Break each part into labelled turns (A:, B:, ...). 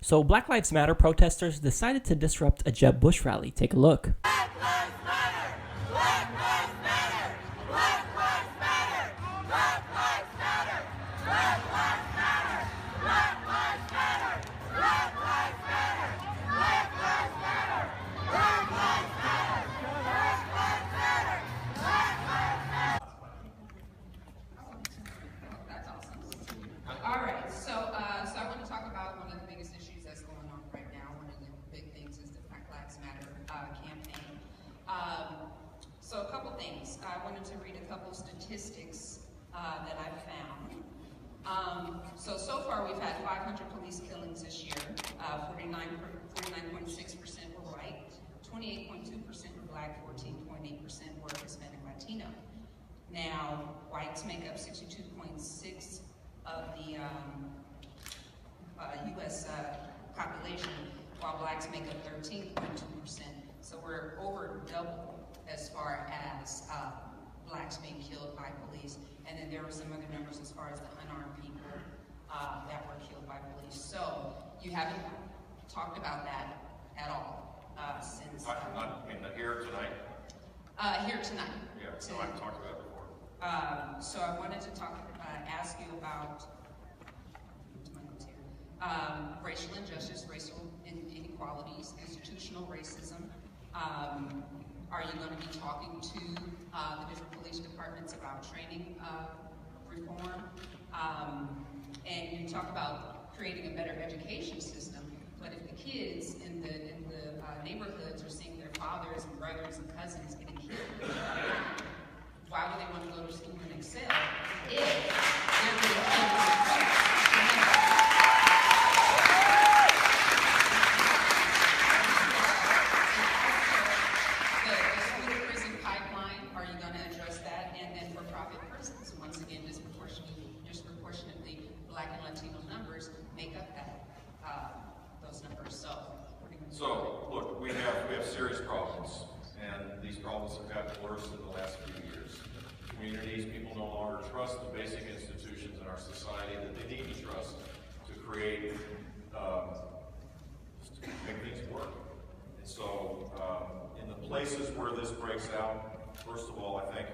A: So Black Lives Matter protesters decided to disrupt a Jeb Bush rally. Take a look.
B: Black Lives Matter! Black Lives Matter! Black Lives Matter! Black Lives Matter! Black Lives Matter! Black Lives Matter! Black Lives Matter! Black Lives Matter! Black Lives Matter! Black Lives Matter! Black Lives Matter!
C: That's awesome. All right, so I want to talk about one of the biggest issues that's going on right now. One of the big things is the Black Lives Matter campaign. So a couple things. I wanted to read a couple statistics that I've found. So far we've had 500 police killings this year. 49.6% were white, 28.2% were black, 14.8% were Hispanic Latino. Now, whites make up 62.6% of the U.S. Population, while blacks make up 13.2%. So we're over double as far as blacks being killed by police. And then there were some other numbers as far as the unarmed people that were killed by police. So you haven't talked about that at all since...
D: Not here tonight?
C: Here tonight.
D: Yeah, so I've talked about it before.
C: So I wanted to ask you about racial injustice, racial inequalities, institutional racism. Are you going to be talking to the different police departments about training reform? And you talk about creating a better education system, but if the kids in the neighborhoods are seeing their fathers and brothers and cousins getting killed, why would they want to go to school and excel if they're being killed?
D: So, look, we have serious problems, and these problems have gotten worse in the last few years. Communities, people no longer trust the basic institutions in our society that they need to trust to create, to make things work. And so, in the places where this breaks out, first of all, I think,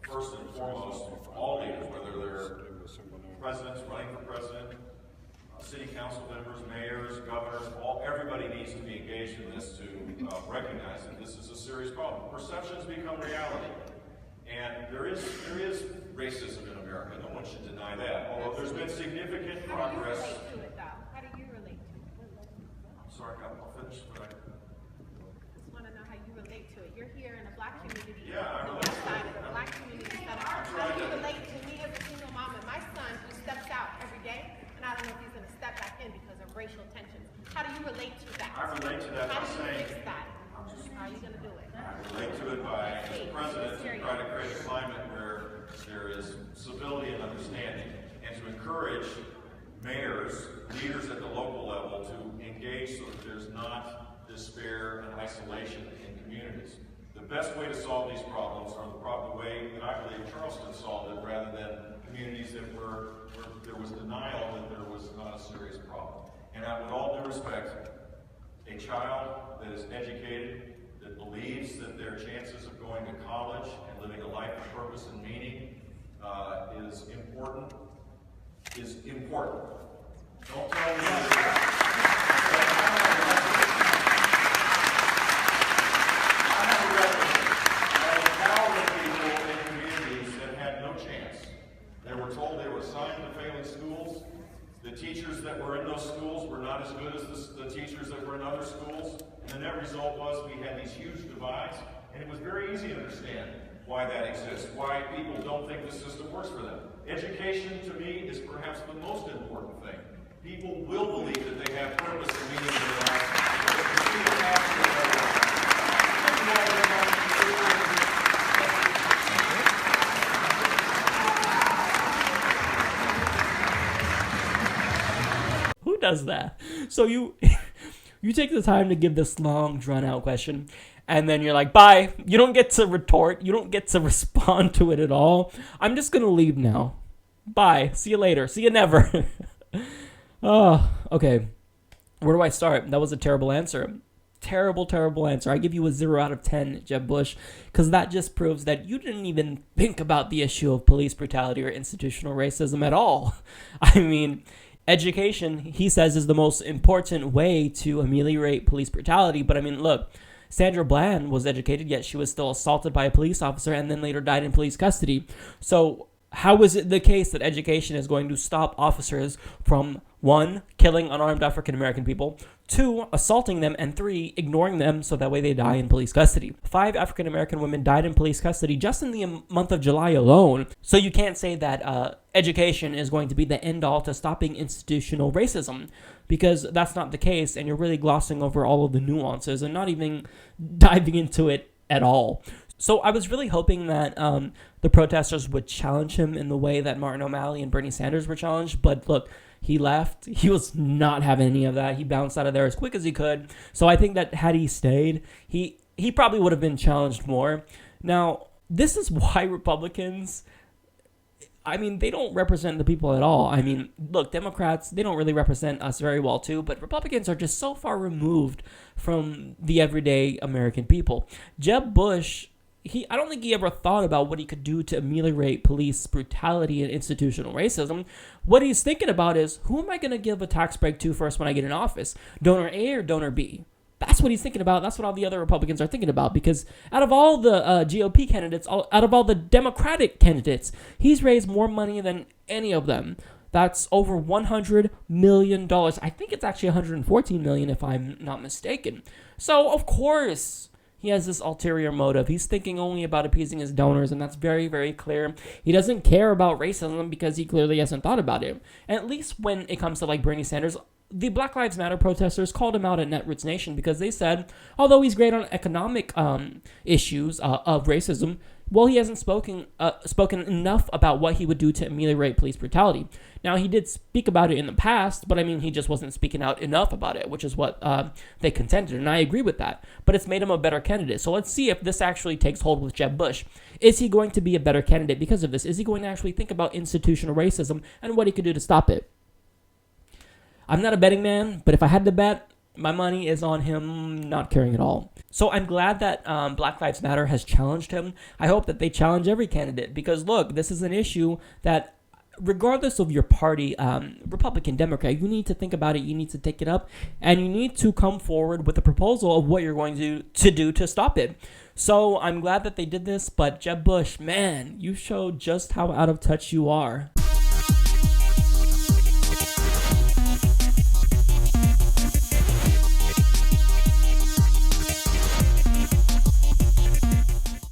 D: first and foremost, all leaders, whether they're presidents running for president, city council members, mayors, governors, everybody needs to be engaged in this to recognize that this is a serious problem. Perceptions become reality. And there is racism in America. No one should deny that. Although there's been significant progress.
E: How do you relate to it?
D: I'm sorry, I'll finish.
E: I just want to know how you relate to it. You're here in a black community.
D: Yeah, I
E: on the
D: relate
E: west
D: to
E: side
D: it.
E: of the black community. How do you relate to me as a single mom and my son who steps out every day? And I don't know if he's going to step back in because of racial tensions. How do you relate to that?
D: I relate to that
E: how
D: by
E: do you
D: saying,
E: fix that? How are you going to do it?
D: I relate to it by, as president, to try to create a climate where there is civility and understanding, and to encourage mayors, leaders at the local level to engage so that there's not despair and isolation in communities. The best way to solve these problems are the way that I believe Charleston solved it, rather than communities where there was denial that there was not a serious problem. And with all due respect, a child that is educated, that believes that their chances of going to college and living a life of purpose and meaning is important. Don't tell me that. Told they were assigned to failing schools. The teachers that were in those schools were not as good as the teachers that were in other schools. And the net result was we had these huge divides, and it was very easy to understand why that exists, why people don't think the system works for them. Education, to me, is perhaps the most important thing. People will believe that they have purpose and meaning in their lives.
A: Who does that? So you take the time to give this long, drawn-out question, and then you're like, bye. You don't get to retort. You don't get to respond to it at all. I'm just going to leave now. Bye. See you later. See you never. Oh, okay. Where do I start? That was a terrible answer. Terrible answer. I give you a 0 out of 10, Jeb Bush, because that just proves that you didn't even think about the issue of police brutality or institutional racism at all. I mean, education, he says, is the most important way to ameliorate police brutality. But I mean, look, Sandra Bland was educated, yet she was still assaulted by a police officer and then later died in police custody. So how is it the case that education is going to stop officers from, 1, killing unarmed African American people, 2, assaulting them, and 3, ignoring them so that way they die in police custody? 5 African American women died in police custody just in the month of July alone. So you can't say that education is going to be the end all to stopping institutional racism, because that's not the case, and you're really glossing over all of the nuances and not even diving into it at all. So I was really hoping that the protesters would challenge him in the way that Martin O'Malley and Bernie Sanders were challenged. But look, he left. He was not having any of that. He bounced out of there as quick as he could. So I think that had he stayed, he probably would have been challenged more. Now, this is why Republicans, I mean, they don't represent the people at all. I mean, look, Democrats, they don't really represent us very well too, but Republicans are just so far removed from the everyday American people. Jeb Bush, I don't think he ever thought about what he could do to ameliorate police brutality and institutional racism. What he's thinking about is, who am I going to give a tax break to first when I get in office? Donor A or donor B? That's what he's thinking about. That's what all the other Republicans are thinking about, because out of all the GOP candidates, out of all the Democratic candidates, he's raised more money than any of them. That's over $100 million. I think it's actually $114 million if I'm not mistaken. So, of course, he has this ulterior motive. He's thinking only about appeasing his donors, and that's very, very clear. He doesn't care about racism because he clearly hasn't thought about it. And at least when it comes to like Bernie Sanders, the Black Lives Matter protesters called him out at Netroots Nation because they said, although he's great on economic issues of racism, well, he hasn't spoken enough about what he would do to ameliorate police brutality. Now, he did speak about it in the past, but I mean, he just wasn't speaking out enough about it, which is what they contended, and I agree with that. But it's made him a better candidate. So let's see if this actually takes hold with Jeb Bush. Is he going to be a better candidate because of this? Is he going to actually think about institutional racism and what he could do to stop it? I'm not a betting man, but if I had to bet, my money is on him not caring at all. So I'm glad that Black Lives Matter has challenged him. I hope that they challenge every candidate, because look, this is an issue that regardless of your party, Republican, Democrat, you need to think about it, you need to take it up, and you need to come forward with a proposal of what you're going to do to stop it. So I'm glad that they did this, but Jeb Bush, man, you showed just how out of touch you are.